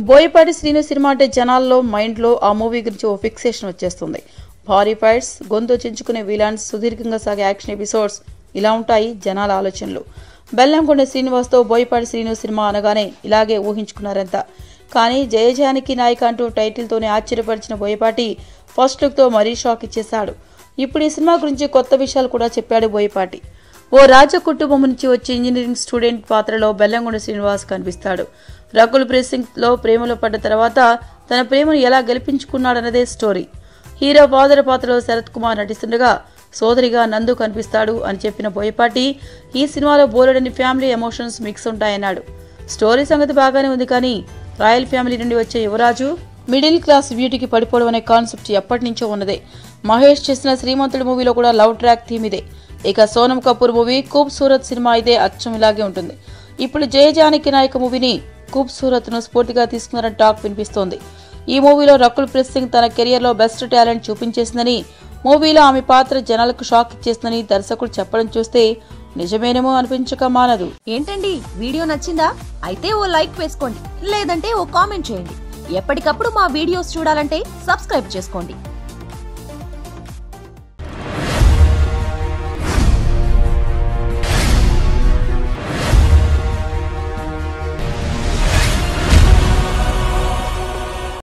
Boyapati Srinu cinema అంటే జనాల్లో మైండ్లో ఆ మూవీ గురించి ఓ ఫిక్సేషన్ వచ్చేస్తుంది. భారీ ఫైట్స్, గొంతు చించుకునే విలన్స్, సుదీర్ఘంగా సాగే యాక్షన్ ఎపిసోడ్స్, ఇలా ఉంటాయి జనాల ఆలోచనలు. బెల్లంకొండ శ్రీనివాస్తో బోయపాటి శ్రీను సినిమా అనగానే ఇలాగే ఊహించుకున్నారంతా. కానీ జయజానికి నాయక అంటూ టైటిల్తోనే ఆశ్చర్యపరిచిన బోయపాటి ఫస్ట్ లుక్తో మరీ షాక్ ఇచ్చేశాడు. ఇప్పుడు ఈ సినిమా గురించి కొత్త విషయాలు కూడా చెప్పాడు బోయపాటి. ఓ రాజ కుటుంబం నుంచి వచ్చే ఇంజనీరింగ్ స్టూడెంట్ పాత్రలో బెల్లంకొండ శ్రీనివాస్ కనిపిస్తాడు. రకుల్ ప్రీత్ సింగ్ లో ప్రేమలో పడ్డ తర్వాత తన ప్రేమను ఎలా గెలిపించుకున్నాడన్నదే స్టోరీ. హీరో ఫాదర్ పాత్రలో శరత్ కుమార్ నటిస్తుండగా సోదరిగా నందు కనిపిస్తాడు అని చెప్పిన బోయపాటి ఈ సినిమాలో బోలెడని ఫ్యామిలీ ఎమోషన్స్ మిక్స్ ఉంటాయన్నాడు. స్టోరీ సంగతి బాగానే ఉంది, కానీ రాయల్ ఫ్యామిలీ నుండి వచ్చే యువరాజు మిడిల్ క్లాస్ బ్యూటీకి పడిపోవడం అనే కాన్సెప్ట్ ఎప్పటి నుంచో ఉన్నదే. మహేష్ చేసిన శ్రీమంతుడు మూవీలో కూడా లవ్ ట్రాక్ థీమ్ ఇదే. ఇక సోనం కపూర్ మూవీ ఖూబ్సూరత్ సినిమా అయితే అచ్చం ఇలాగే ఉంటుంది. ఇప్పుడు జయజానికి నాయక మూవీని ఖూబ్సూరత్ ను స్ఫూర్తిగా తీసుకున్నారని టాక్ వినిపిస్తోంది. ఈ మూవీలో రకుల్ ప్రీత్ సింగ్ తన కెరియర్ లో బెస్ట్ టాలెంట్ చూపించేసిందని, మూవీలో ఆమె పాత్ర జనాలకు షాక్ ఇచ్చేసిందని దర్శకుడు చెప్పడం చూస్తే నిజమేనేమో అనిపించక మానదు. ఏంటండి, వీడియో నచ్చిందా? అయితే ఓ లైక్ వేసుకోండి, లేదంటే ఓ కామెంట్ చేయండి. ఎప్పటికప్పుడు మా వీడియోస్ చూడాలంటే సబ్స్క్రైబ్ చేసుకోండి.